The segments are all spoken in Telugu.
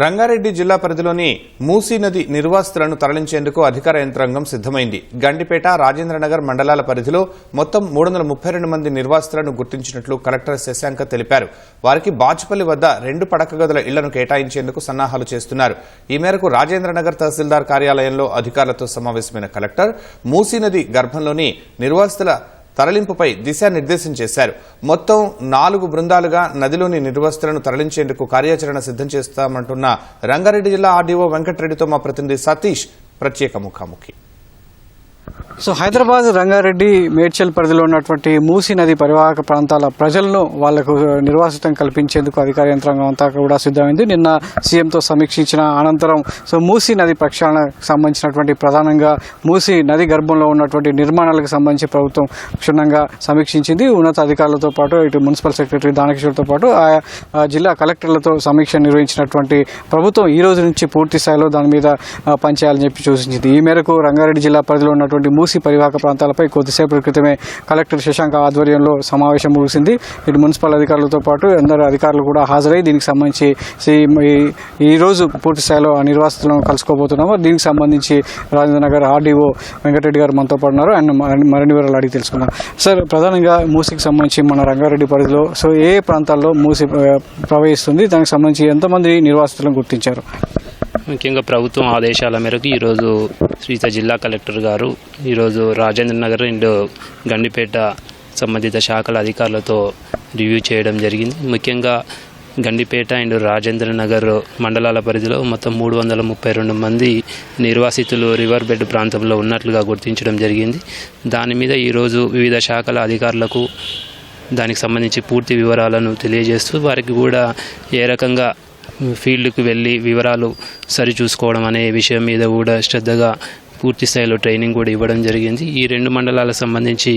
రంగారెడ్డి జిల్లా పరిధిలోని మూసీ నది నిర్వాసితులను తరలించేందుకు అధికార యంత్రాంగం సిద్దమైంది. గండిపేట, రాజేంద్రనగర్ మండలాల పరిధిలో మొత్తం 332 మంది నిర్వాసితులను గుర్తించినట్లు కలెక్టర్ శశాంక తెలిపారు. వారికి బాచుపల్లి వద్ద 2 పడక గదుల ఇళ్లను కేటాయించేందుకు సన్నాహాలు చేస్తున్నారు. ఈ మేరకు రాజేంద్రనగర్ తహసీల్దార్ కార్యాలయంలో అధికారులతో సమావేశమైన కలెక్టర్ మూసీ నది గర్భంలోని నిర్వాసితుల తరలింపుపై దిశానిర్దేశం చేశారు. మొత్తం 4 బృందాలుగా నదిలోని నిర్వాసితులను తరలించేందుకు కార్యాచరణ సిద్దం చేస్తామంటున్న రంగారెడ్డి జిల్లా ఆర్డీఓ వెంకటరెడ్డితో మా ప్రతినిధి సతీష్ ప్రత్యేక ముఖాముఖి. హైదరాబాద్ రంగారెడ్డి మేడ్చల్ పరిధిలో ఉన్నటువంటి మూసీ నది పరివాహక ప్రాంతాల ప్రజలను వాళ్లకు నిర్వాసితం కల్పించేందుకు అధికార యంత్రాంగం అంతా కూడా సిద్ధమైంది. నిన్న సీఎంతో సమీక్షించిన అనంతరం మూసీ నది ప్రక్షాళనకు సంబంధించినటువంటి ప్రధానంగా మూసీ నది గర్భంలో ఉన్నటువంటి నిర్మాణాలకు సంబంధించి ప్రభుత్వం క్షుణ్ణంగా సమీక్షించింది. ఉన్నత అధికారులతో పాటు ఇటు మున్సిపల్ సెక్రటరీ దానకిషోర్తో పాటు ఆయా జిల్లా కలెక్టర్లతో సమీక్ష నిర్వహించినటువంటి ప్రభుత్వం ఈ రోజు నుంచి పూర్తి స్థాయిలో దాని మీద పనిచేయాలని చెప్పి సూచించింది. ఈ మేరకు రంగారెడ్డి జిల్లా పరిధిలో ఉన్నటువంటి మూసీ పరివాహక ప్రాంతాలపై కొద్దిసేపటి క్రితమే కలెక్టర్ శశాంక ఆధ్వర్యంలో సమావేశం ముగిసింది. ఇటు మున్సిపల్ అధికారులతో పాటు అందరు అధికారులు కూడా హాజరై దీనికి సంబంధించి ఈ రోజు పూర్తి స్థాయిలో నిర్వాసితులను కలుసుకోబోతున్నాము. దీనికి సంబంధించి రాజేంద్రనగర్ ఆర్డీఓ వెంకటరెడ్డి గారు మనతో పాటు ఉన్నారు. ఆయన మరిన్ని వివరాలు అడిగి తెలుసుకుందాం. సార్, ప్రధానంగా మూసీకి సంబంధించి మన రంగారెడ్డి పరిధిలో ఏ ప్రాంతాల్లో మూసీ ప్రవహిస్తుంది, దానికి సంబంధించి ఎంతమంది నిర్వాసితులను గుర్తించారు? ముఖ్యంగా ప్రభుత్వం ఆదేశాల మేరకు ఈరోజు శ్రీత జిల్లా కలెక్టర్ గారు ఈరోజు రాజేంద్రనగర్ అండ్ గండిపేట సంబంధిత శాఖల అధికారులతో రివ్యూ చేయడం జరిగింది. ముఖ్యంగా గండిపేట అండ్ రాజేంద్రనగర్ మండలాల పరిధిలో మొత్తం 332 మంది నిర్వాసితులు రివర్ బెడ్ ప్రాంతంలో ఉన్నట్లుగా గుర్తించడం జరిగింది. దాని మీద ఈరోజు వివిధ శాఖల అధికారులకు దానికి సంబంధించి పూర్తి వివరాలను తెలియజేస్తూ వారికి కూడా ఏ రకంగా ఫీల్డ్కు వెళ్ళి వివరాలు సరిచూసుకోవడం అనే విషయం మీద కూడా శ్రద్ధగా పూర్తి స్థాయిలో ట్రైనింగ్ కూడా ఇవ్వడం జరిగింది. ఈ 2 మండలాలకు సంబంధించి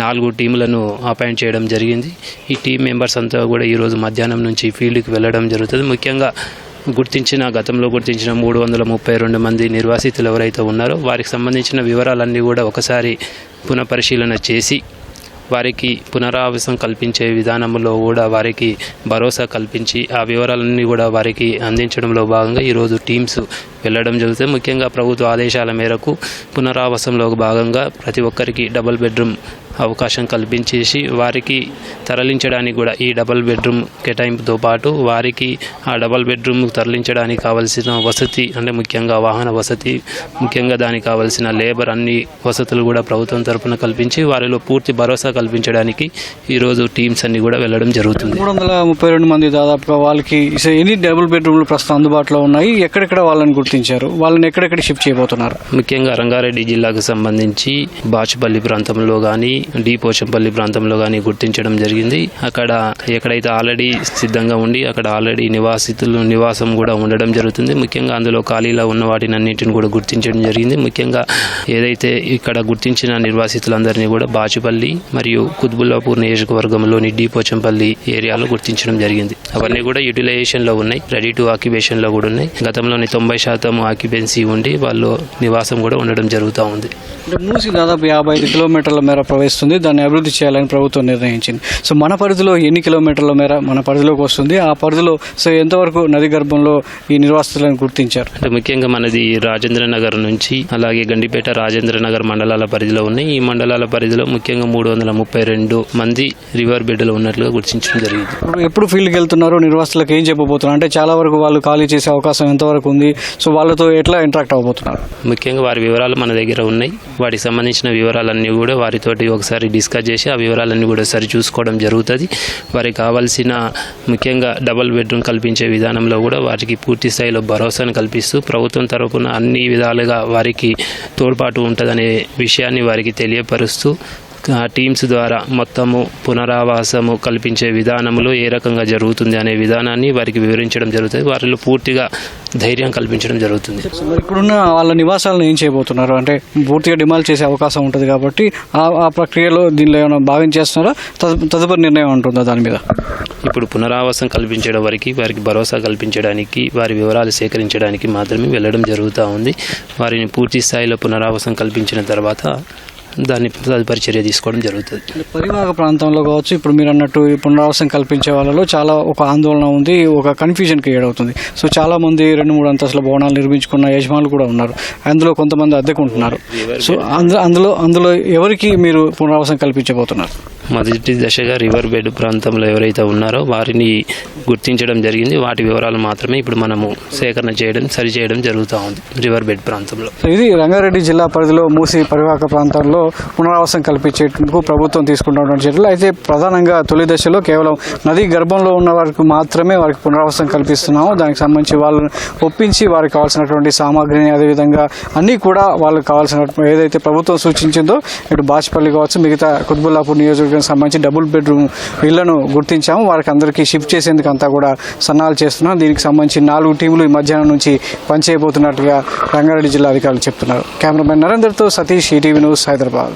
4 టీములను అపాయింట్ చేయడం జరిగింది. ఈ టీం మెంబర్స్ అంతా కూడా ఈరోజు మధ్యాహ్నం నుంచి ఫీల్డ్కి వెళ్ళడం జరుగుతుంది. ముఖ్యంగా గతంలో గుర్తించిన 332 మంది నిర్వాసితులు ఎవరైతే ఉన్నారో వారికి సంబంధించిన వివరాలన్నీ కూడా ఒకసారి పునఃపరిశీలన చేసి వారికి పునరావాసం కల్పించే విధానంలో కూడా వారికి భరోసా కల్పించి ఆ వివరాలన్నీ కూడా వారికి అందించడంలో భాగంగా ఈరోజు టీమ్స్ వెళ్ళడం జరుగుతుంది. ముఖ్యంగా ప్రభుత్వ ఆదేశాల మేరకు పునరావాసంలో భాగంగా ప్రతి ఒక్కరికి డబుల్ బెడ్రూమ్ అవకాశం కల్పించేసి వారికి తరలించడానికి కూడా ఈ డబుల్ బెడ్రూమ్ కేటాయింపుతో పాటు వారికి ఆ డబుల్ బెడ్రూమ్ తరలించడానికి కావాల్సిన వసతి అంటే ముఖ్యంగా వాహన వసతి, ముఖ్యంగా దానికి కావాల్సిన లేబర్ అన్ని వసతులు కూడా ప్రభుత్వం తరఫున కల్పించి వారిలో పూర్తి భరోసా కల్పించడానికి ఈరోజు టీమ్స్ అన్ని కూడా వెళ్ళడం జరుగుతుంది. 332 మంది దాదాపుగా వాళ్ళకి ఎన్ని డబుల్ బెడ్రూమ్లు ప్రస్తుతం అందుబాటులో ఉన్నాయి, ఎక్కడెక్కడ వాళ్ళని గుర్తించారు, వాళ్ళని ఎక్కడెక్కడ షిఫ్ట్ చేయబోతున్నారు? ముఖ్యంగా రంగారెడ్డి జిల్లాకు సంబంధించి బాచుపల్లి ప్రాంతంలో కానీ పోచంపల్లి ప్రాంతంలో కానీ గుర్తించడం జరిగింది. అక్కడ ఎక్కడైతే ఆల్రెడీ సిద్ధంగా ఉండి అక్కడ ఆల్రెడీ నివాసం కూడా ఉండడం జరుగుతుంది. ముఖ్యంగా అందులో ఖాళీలో ఉన్న వాటిని అన్నింటిని కూడా గుర్తించడం జరిగింది. ముఖ్యంగా ఏదైతే ఇక్కడ గుర్తించిన నిర్వాసితులందరినీ కూడా బాచుపల్లి మరియు కుత్బుల్లాపూర్ నియోజకవర్గంలోని పోచంపల్లి ఏరియాలో గుర్తించడం జరిగింది. అవన్నీ కూడా యూటిలైజేషన్ లో ఉన్నాయి, రెడీ టు ఆక్యుపేషన్ లో కూడా ఉన్నాయి. గతంలోని 90% ఆక్యుపెన్సీ ఉండి వాళ్ళు నివాసం కూడా ఉండడం జరుగుతూ ఉంది. మూసి దాదాపు 55 కిలోమీటర్ల మేర ప్రవహిస్తుంది. దాన్ని అభివృద్ధి చేయాలని ప్రభుత్వం నిర్ణయించింది. సో మన పరిధిలో ఎన్ని కిలోమీటర్ల మేర మన పరిధిలోకి వస్తుంది? ఆ పరిధిలో ఎంతవరకు నది గర్భంలో ఈ నిర్వాసితులను గుర్తించారు? అంటే ముఖ్యంగా మనది రాజేంద్రనగర్ నుంచి అలాగే గండిపేట, రాజేంద్రనగర్ మండలాల పరిధిలో ఉన్నాయి. ఈ మండలాల పరిధిలో ముఖ్యంగా 332 మంది రివర్ బెడ్లో ఉన్నట్లుగా గుర్తించడం జరిగింది. ఎప్పుడు ఫీల్డ్కి వెళ్తున్నారు, నిర్వాసితులకు ఏం చెప్పబోతున్నారు? అంటే చాలా వరకు వాళ్ళు ఖాళీ చేసే అవకాశం ఎంతవరకు ఉంది? సో వాళ్ళతో ఎట్లా ఇంటరాక్ట్ అవ్వబోతున్నారు? ముఖ్యంగా వారి వివరాలు మన దగ్గర ఉన్నాయి. వాటికి సంబంధించిన వివరాలన్నీ కూడా వారితోటి ఒకసారి డిస్కస్ చేసి ఆ వివరాలన్నీ కూడా సరి చూసుకోవడం జరుగుతుంది. వారికి కావాల్సిన ముఖ్యంగా డబుల్ బెడ్రూమ్ కల్పించే విధానంలో కూడా వారికి పూర్తి స్థాయిలో భరోసాను కల్పిస్తూ ప్రభుత్వం తరపున అన్ని విధాలుగా వారికి తోడ్పాటు ఉంటుందనే విషయాన్ని వారికి తెలియపరుస్తూ టీమ్స్ ద్వారా మొత్తము పునరావాసము కల్పించే విధానంలో ఏ రకంగా జరుగుతుంది అనే విధానాన్ని వారికి వివరించడం జరుగుతుంది. వారిలో పూర్తిగా ధైర్యం కల్పించడం జరుగుతుంది. ఇప్పుడున్న వాళ్ళ నివాసాలను ఏం చేయబోతున్నారు? అంటే పూర్తిగా డిమాల్ చేసే అవకాశం ఉంటుంది కాబట్టి ఆ ప్రక్రియలో దీనిలో ఏమైనా భావించేస్తున్నారా? తదుపరి నిర్ణయం ఉంటుందా దాని మీద? ఇప్పుడు పునరావాసం కల్పించడం వరకు వారికి భరోసా కల్పించడానికి వారి వివరాలు సేకరించడానికి మాత్రమే వెళ్ళడం జరుగుతూ ఉంది. వారిని పూర్తి స్థాయిలో పునరావాసం కల్పించిన తర్వాత దాన్ని తదుపరి చర్య తీసుకోవడం జరుగుతుంది. పరివాహక ప్రాంతంలో కావచ్చు, ఇప్పుడు మీరు అన్నట్టు ఈ పునరావాసం కల్పించే వాళ్ళలో చాలా ఒక ఆందోళన ఉంది, ఒక కన్ఫ్యూజన్ క్రియేట్ అవుతుంది. సో చాలా మంది 2-3 అంతస్తుల భవనాలు నిర్మించుకున్న యజమానులు కూడా ఉన్నారు, అందులో కొంతమంది అద్దెకుంటున్నారు. సో అందులో ఎవరికి మీరు పునరావాసం కల్పించబోతున్నారు? మొదటి దశగా రివర్ బెడ్ ప్రాంతంలో ఎవరైతే ఉన్నారో వారిని గుర్తించడం జరిగింది. వాటి వివరాలు మాత్రమే ఇప్పుడు మనము సేకరణ చేయడం సరిచేయడం జరుగుతూ ఉంది రివర్ బెడ్ ప్రాంతంలో. ఇది రంగారెడ్డి జిల్లా పరిధిలో మూసి పరివాహక ప్రాంతాల్లో పునరావాసం కల్పించేందుకు ప్రభుత్వం తీసుకుంటున్న చర్యలు. అయితే ప్రధానంగా తొలి దశలో కేవలం నదీ గర్భంలో ఉన్న వారికి మాత్రమే వారికి పునరావాసం కల్పిస్తున్నాము. దానికి సంబంధించి వాళ్ళని ఒప్పించి వారికి కావాల్సినటువంటి సామాగ్రిని, అదేవిధంగా అన్నీ కూడా వాళ్ళకి కావాల్సిన ఏదైతే ప్రభుత్వం సూచించిందో ఇటు బాచ్పల్లి కావచ్చు, మిగతా కుత్బుల్లాపూర్ నియోజకవర్గం సంబంధించి డబుల్ బెడ్రూమ్ ఇళ్లను గుర్తించాము. వారికి అందరికీ షిఫ్ట్ చేసేందుకు అంతా కూడా సన్నాహాలు చేస్తున్నాం. దీనికి సంబంధించి 4 టీములు ఈ మధ్యాహ్నం నుంచి పనిచేయబోతున్నట్టుగా రంగారెడ్డి జిల్లా అధికారులు చెప్తున్నారు. కెమెరామెన్ నరేందర్తో సతీష్, ఈటీవీ న్యూస్, హైదరాబాద్.